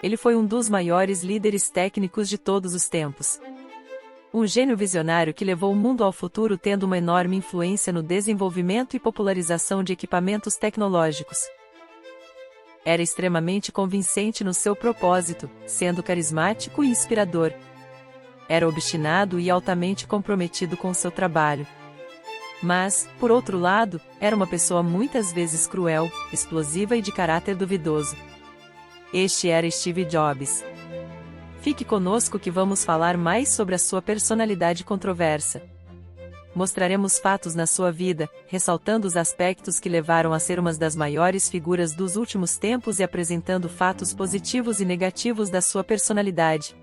Ele foi um dos maiores líderes técnicos de todos os tempos. Um gênio visionário que levou o mundo ao futuro, tendo uma enorme influência no desenvolvimento e popularização de equipamentos tecnológicos. Era extremamente convincente no seu propósito, sendo carismático e inspirador. Era obstinado e altamente comprometido com seu trabalho. Mas, por outro lado, era uma pessoa muitas vezes cruel, explosiva e de caráter duvidoso. Este era Steve Jobs. Fique conosco que vamos falar mais sobre a sua personalidade controversa. Mostraremos fatos na sua vida, ressaltando os aspectos que levaram a ser uma das maiores figuras dos últimos tempos e apresentando fatos positivos e negativos da sua personalidade.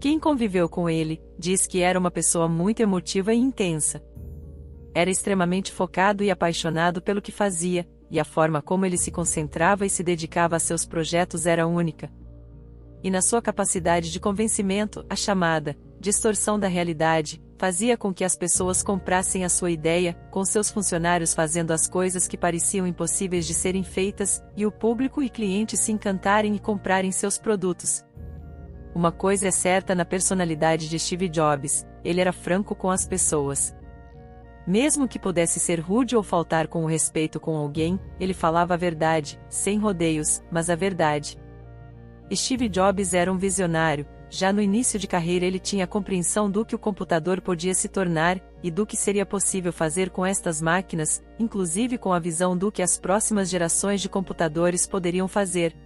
Quem conviveu com ele, diz que era uma pessoa muito emotiva e intensa. Era extremamente focado e apaixonado pelo que fazia, e a forma como ele se concentrava e se dedicava a seus projetos era única. E na sua capacidade de convencimento, a chamada distorção da realidade, fazia com que as pessoas comprassem a sua ideia, com seus funcionários fazendo as coisas que pareciam impossíveis de serem feitas, e o público e clientes se encantarem e comprarem seus produtos. Uma coisa é certa na personalidade de Steve Jobs: ele era franco com as pessoas. Mesmo que pudesse ser rude ou faltar com o respeito com alguém, ele falava a verdade, sem rodeios, mas a verdade. Steve Jobs era um visionário. Já no início de carreira ele tinha a compreensão do que o computador podia se tornar, e do que seria possível fazer com estas máquinas, inclusive com a visão do que as próximas gerações de computadores poderiam fazer.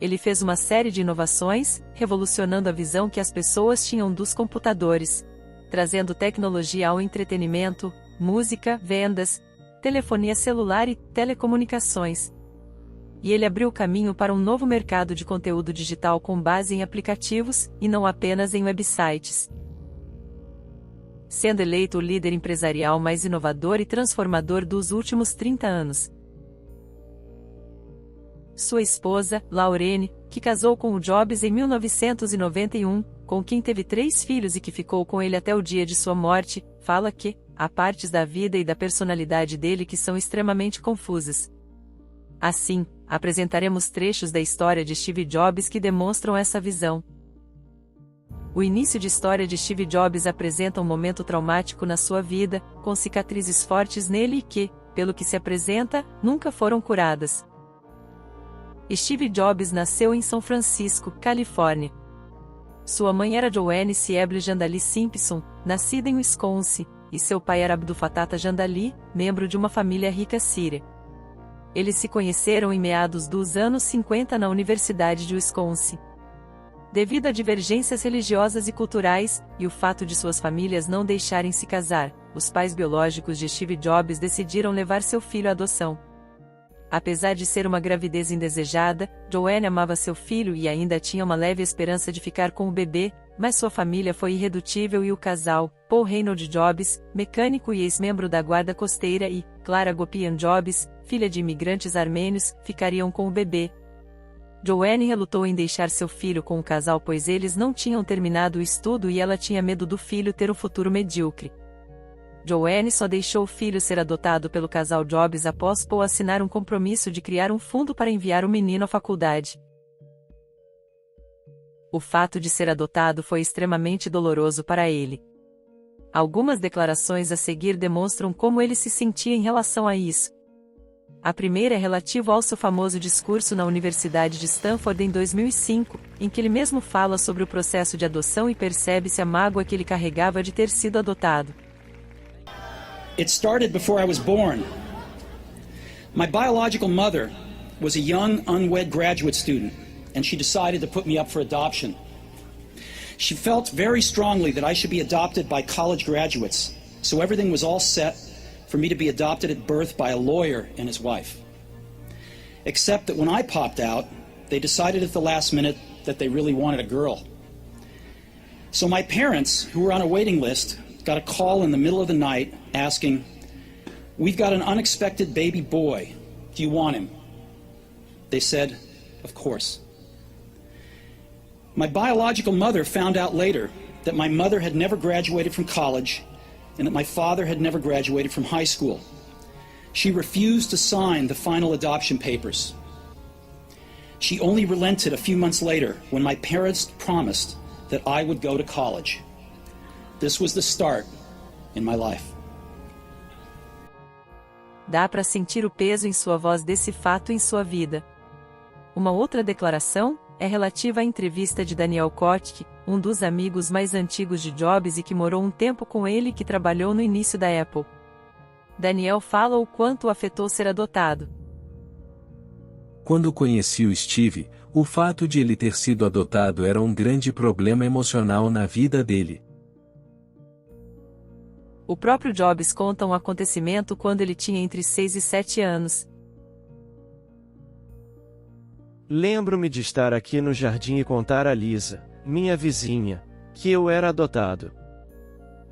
Ele fez uma série de inovações, revolucionando a visão que as pessoas tinham dos computadores, trazendo tecnologia ao entretenimento, música, vendas, telefonia celular e telecomunicações. E ele abriu o caminho para um novo mercado de conteúdo digital com base em aplicativos, e não apenas em websites. Sendo eleito o líder empresarial mais inovador e transformador dos últimos 30 anos. Sua esposa, Laurene, que casou com o Jobs em 1991, com quem teve 3 filhos e que ficou com ele até o dia de sua morte, fala que há partes da vida e da personalidade dele que são extremamente confusas. Assim, apresentaremos trechos da história de Steve Jobs que demonstram essa visão. O início de história de Steve Jobs apresenta um momento traumático na sua vida, com cicatrizes fortes nele e que, pelo que se apresenta, nunca foram curadas. Steve Jobs nasceu em São Francisco, Califórnia. Sua mãe era Joanne Sieble Jandali Simpson, nascida em Wisconsin, e seu pai era Abdul Fattah Jandali, membro de uma família rica síria. Eles se conheceram em meados dos anos 50 na Universidade de Wisconsin. Devido a divergências religiosas e culturais, e o fato de suas famílias não deixarem se casar, os pais biológicos de Steve Jobs decidiram levar seu filho à adoção. Apesar de ser uma gravidez indesejada, Joanne amava seu filho e ainda tinha uma leve esperança de ficar com o bebê, mas sua família foi irredutível e o casal, Paul Reynolds Jobs, mecânico e ex-membro da Guarda Costeira, e Clara Gopian Jobs, filha de imigrantes armênios, ficariam com o bebê. Joanne relutou em deixar seu filho com o casal pois eles não tinham terminado o estudo e ela tinha medo do filho ter um futuro medíocre. Joanne só deixou o filho ser adotado pelo casal Jobs após Paul assinar um compromisso de criar um fundo para enviar o menino à faculdade. O fato de ser adotado foi extremamente doloroso para ele. Algumas declarações a seguir demonstram como ele se sentia em relação a isso. A primeira é relativa ao seu famoso discurso na Universidade de Stanford em 2005, em que ele mesmo fala sobre o processo de adoção e percebe-se a mágoa que ele carregava de ter sido adotado. It started before I was born. My biological mother was a young, unwed graduate student, and she decided to put me up for adoption. She felt very strongly that I should be adopted by college graduates, so everything was all set for me to be adopted at birth by a lawyer and his wife. Except that when I popped out, they decided at the last minute that they really wanted a girl. So my parents, who were on a waiting list, got a call in the middle of the night asking, "We've got an unexpected baby boy. Do you want him?" They said, "Of course." My biological mother found out later that my mother had never graduated from college and that my father had never graduated from high school. She refused to sign the final adoption papers. She only relented a few months later when my parents promised that I would go to college. This was the start in my life. Dá para sentir o peso em sua voz desse fato em sua vida. Uma outra declaração é relativa à entrevista de Daniel Kottke, um dos amigos mais antigos de Jobs e que morou um tempo com ele e que trabalhou no início da Apple. Daniel fala o quanto o afetou ser adotado. Quando conheci o Steve, o fato de ele ter sido adotado era um grande problema emocional na vida dele. O próprio Jobs conta um acontecimento quando ele tinha entre 6 e 7 anos. Lembro-me de estar aqui no jardim e contar a Lisa, minha vizinha, que eu era adotado.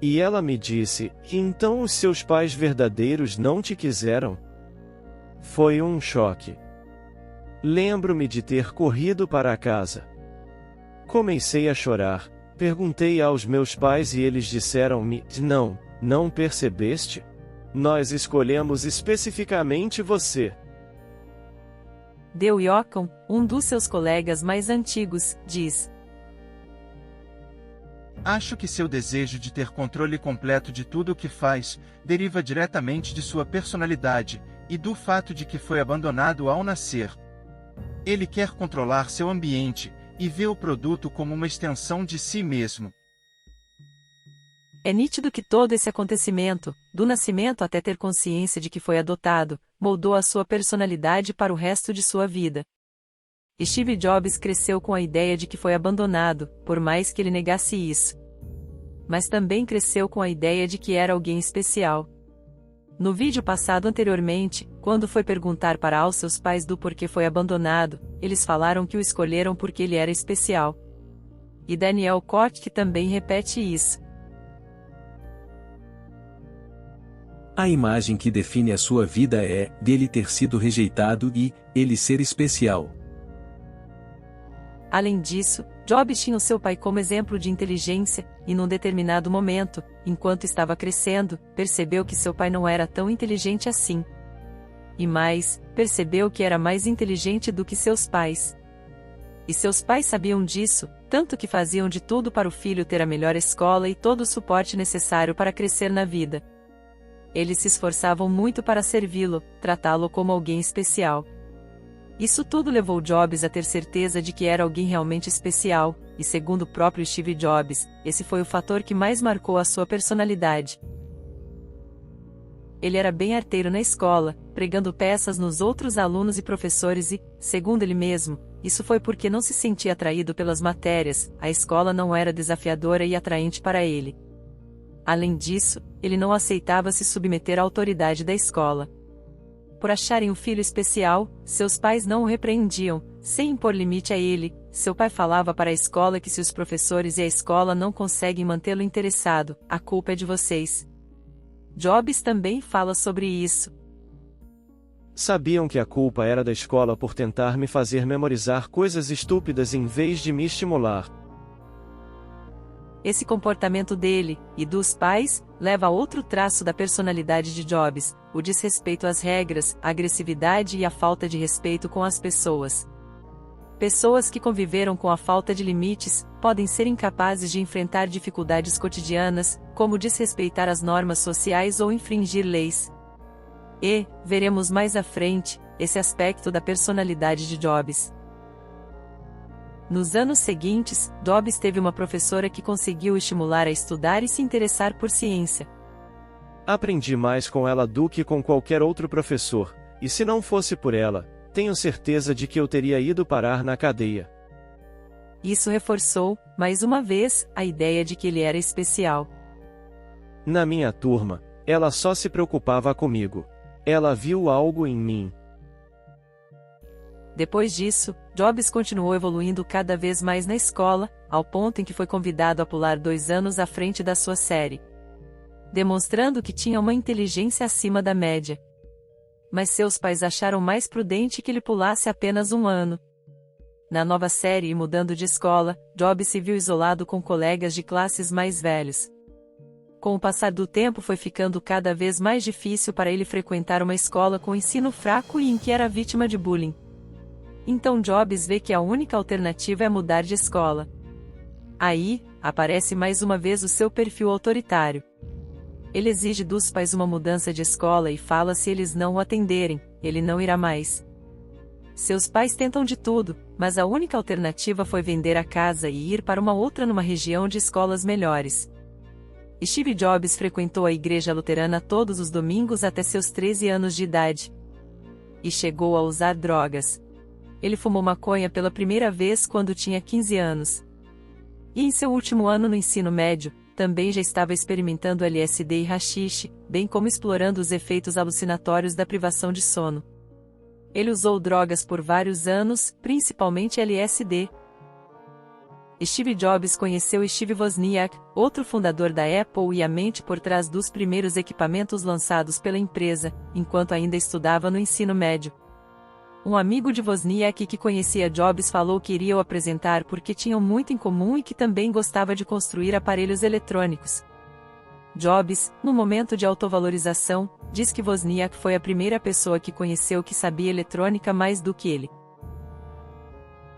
E ela me disse: "Então os seus pais verdadeiros não te quiseram?" Foi um choque. Lembro-me de ter corrido para casa. Comecei a chorar, perguntei aos meus pais e eles disseram-me: Não percebeste? Nós escolhemos especificamente você." Dale Yocum, um dos seus colegas mais antigos, diz: "Acho que seu desejo de ter controle completo de tudo o que faz deriva diretamente de sua personalidade e do fato de que foi abandonado ao nascer. Ele quer controlar seu ambiente e vê o produto como uma extensão de si mesmo." É nítido que todo esse acontecimento, do nascimento até ter consciência de que foi adotado, moldou a sua personalidade para o resto de sua vida. Steve Jobs cresceu com a ideia de que foi abandonado, por mais que ele negasse isso. Mas também cresceu com a ideia de que era alguém especial. No vídeo passado anteriormente, quando foi perguntar para aos seus pais do porquê foi abandonado, eles falaram que o escolheram porque ele era especial. E Daniel Kottke também repete isso. A imagem que define a sua vida é dele ter sido rejeitado e ele ser especial. Além disso, Jobs tinha o seu pai como exemplo de inteligência, e num determinado momento, enquanto estava crescendo, percebeu que seu pai não era tão inteligente assim. E mais, percebeu que era mais inteligente do que seus pais. E seus pais sabiam disso, tanto que faziam de tudo para o filho ter a melhor escola e todo o suporte necessário para crescer na vida. Eles se esforçavam muito para servi-lo, tratá-lo como alguém especial. Isso tudo levou Jobs a ter certeza de que era alguém realmente especial, e segundo o próprio Steve Jobs, esse foi o fator que mais marcou a sua personalidade. Ele era bem arteiro na escola, pregando peças nos outros alunos e professores e, segundo ele mesmo, isso foi porque não se sentia atraído pelas matérias, a escola não era desafiadora e atraente para ele. Além disso, ele não aceitava se submeter à autoridade da escola. Por acharem o filho especial, seus pais não o repreendiam, sem impor limite a ele. Seu pai falava para a escola que se os professores e a escola não conseguem mantê-lo interessado, a culpa é de vocês. Jobs também fala sobre isso. Sabiam que a culpa era da escola por tentar me fazer memorizar coisas estúpidas em vez de me estimular. Esse comportamento dele, e dos pais, leva a outro traço da personalidade de Jobs, o desrespeito às regras, a agressividade e a falta de respeito com as pessoas. Pessoas que conviveram com a falta de limites, podem ser incapazes de enfrentar dificuldades cotidianas, como desrespeitar as normas sociais ou infringir leis. E, veremos mais à frente, esse aspecto da personalidade de Jobs. Nos anos seguintes, Jobs teve uma professora que conseguiu estimular a estudar e se interessar por ciência. Aprendi mais com ela do que com qualquer outro professor, e se não fosse por ela, tenho certeza de que eu teria ido parar na cadeia. Isso reforçou, mais uma vez, a ideia de que ele era especial. Na minha turma, ela só se preocupava comigo. Ela viu algo em mim. Depois disso, Jobs continuou evoluindo cada vez mais na escola, ao ponto em que foi convidado a pular 2 anos à frente da sua série. demonstrando que tinha uma inteligência acima da média. Mas seus pais acharam mais prudente que ele pulasse apenas um ano. Na nova série e mudando de escola, Jobs se viu isolado com colegas de classes mais velhos. Com o passar do tempo foi ficando cada vez mais difícil para ele frequentar uma escola com ensino fraco e em que era vítima de bullying. Então Jobs vê que a única alternativa é mudar de escola. Aí, aparece mais uma vez o seu perfil autoritário. Ele exige dos pais uma mudança de escola e fala se eles não o atenderem, ele não irá mais. Seus pais tentam de tudo, mas a única alternativa foi vender a casa e ir para uma outra numa região de escolas melhores. Steve Jobs frequentou a igreja luterana todos os domingos até seus 13 anos de idade. E chegou a usar drogas. Ele fumou maconha pela primeira vez quando tinha 15 anos. E em seu último ano no ensino médio, também já estava experimentando LSD e haxixe, bem como explorando os efeitos alucinatórios da privação de sono. Ele usou drogas por vários anos, principalmente LSD. Steve Jobs conheceu Steve Wozniak, outro fundador da Apple e a mente por trás dos primeiros equipamentos lançados pela empresa, enquanto ainda estudava no ensino médio. Um amigo de Wozniak que conhecia Jobs falou que iria o apresentar porque tinham muito em comum e que também gostava de construir aparelhos eletrônicos. Jobs, no momento de autovalorização, diz que Wozniak foi a primeira pessoa que conheceu que sabia eletrônica mais do que ele.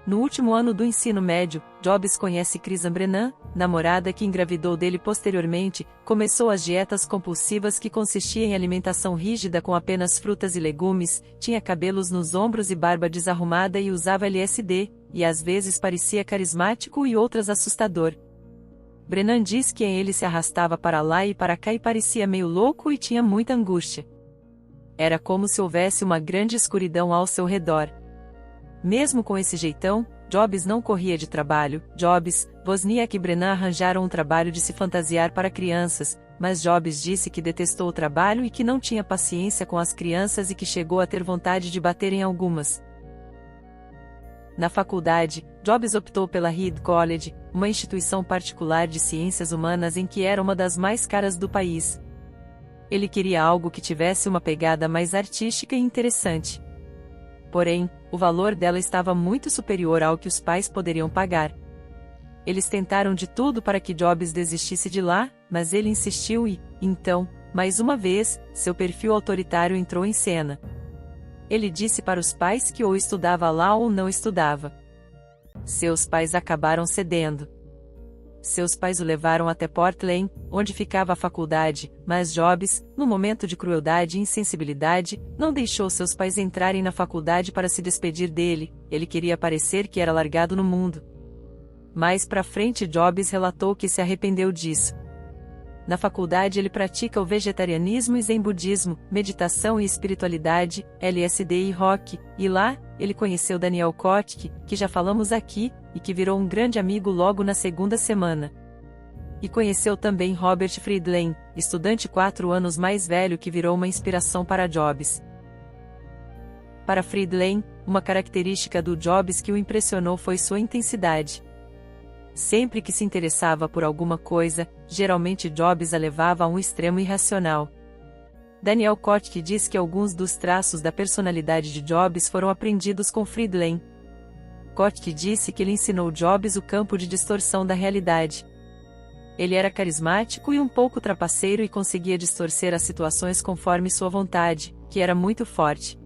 No último ano do ensino médio, Jobs conhece Chrisan Brennan, namorada que engravidou dele posteriormente, começou as dietas compulsivas que consistiam em alimentação rígida com apenas frutas e legumes, tinha cabelos nos ombros e barba desarrumada e usava LSD, e às vezes parecia carismático e outras assustador. Brennan diz que ele se arrastava para lá e para cá e parecia meio louco e tinha muita angústia. Era como se houvesse uma grande escuridão ao seu redor. Mesmo com esse jeitão, Jobs não corria de trabalho. Jobs, Wozniak e Brennan arranjaram um trabalho de se fantasiar para crianças, mas Jobs disse que detestou o trabalho e que não tinha paciência com as crianças e que chegou a ter vontade de bater em algumas. Na faculdade, Jobs optou pela Reed College, uma instituição particular de ciências humanas em que era uma das mais caras do país. Ele queria algo que tivesse uma pegada mais artística e interessante. Porém, o valor dela estava muito superior ao que os pais poderiam pagar. Eles tentaram de tudo para que Jobs desistisse de lá, mas ele insistiu e, então, mais uma vez, seu perfil autoritário entrou em cena. Ele disse para os pais que ou estudava lá ou não estudava. Seus pais acabaram cedendo. Seus pais o levaram até Portland, onde ficava a faculdade, mas Jobs, no momento de crueldade e insensibilidade, não deixou seus pais entrarem na faculdade para se despedir dele, ele queria parecer que era largado no mundo. Mais pra frente Jobs relatou que se arrependeu disso. Na faculdade ele pratica o vegetarianismo e zen budismo, meditação e espiritualidade, LSD e rock, e lá, ele conheceu Daniel Kottke, que já falamos aqui, e que virou um grande amigo logo na segunda semana. E conheceu também Robert Friedland, estudante 4 anos mais velho que virou uma inspiração para Jobs. Para Friedland, uma característica do Jobs que o impressionou foi sua intensidade. Sempre que se interessava por alguma coisa, geralmente Jobs a levava a um extremo irracional. Daniel Kottke diz que alguns dos traços da personalidade de Jobs foram aprendidos com Friedland. Kottke disse que ele ensinou Jobs o campo de distorção da realidade. Ele era carismático e um pouco trapaceiro e conseguia distorcer as situações conforme sua vontade, que era muito forte.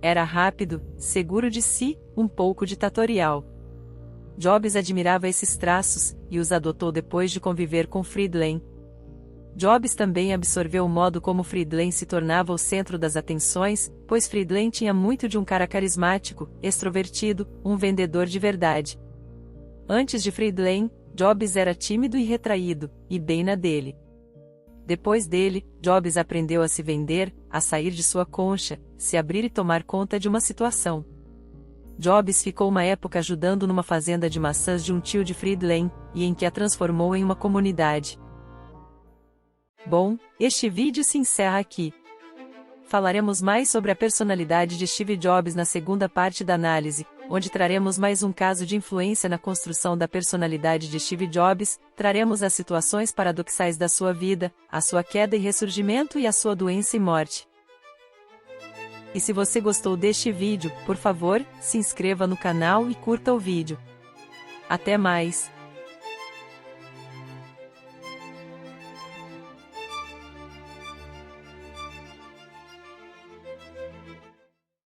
Era rápido, seguro de si, um pouco ditatorial. Jobs admirava esses traços, e os adotou depois de conviver com Friedland. Jobs também absorveu o modo como Friedland se tornava o centro das atenções, pois Friedland tinha muito de um cara carismático, extrovertido, um vendedor de verdade. Antes de Friedland, Jobs era tímido e retraído, e bem na dele. Depois dele, Jobs aprendeu a se vender, a sair de sua concha, se abrir e tomar conta de uma situação. Jobs ficou uma época ajudando numa fazenda de maçãs de um tio de Friedland, e em que a transformou em uma comunidade. Bom, este vídeo se encerra aqui. Falaremos mais sobre a personalidade de Steve Jobs na segunda parte da análise, onde traremos mais um caso de influência na construção da personalidade de Steve Jobs, traremos as situações paradoxais da sua vida, a sua queda e ressurgimento e a sua doença e morte. E se você gostou deste vídeo, por favor, se inscreva no canal e curta o vídeo. Até mais!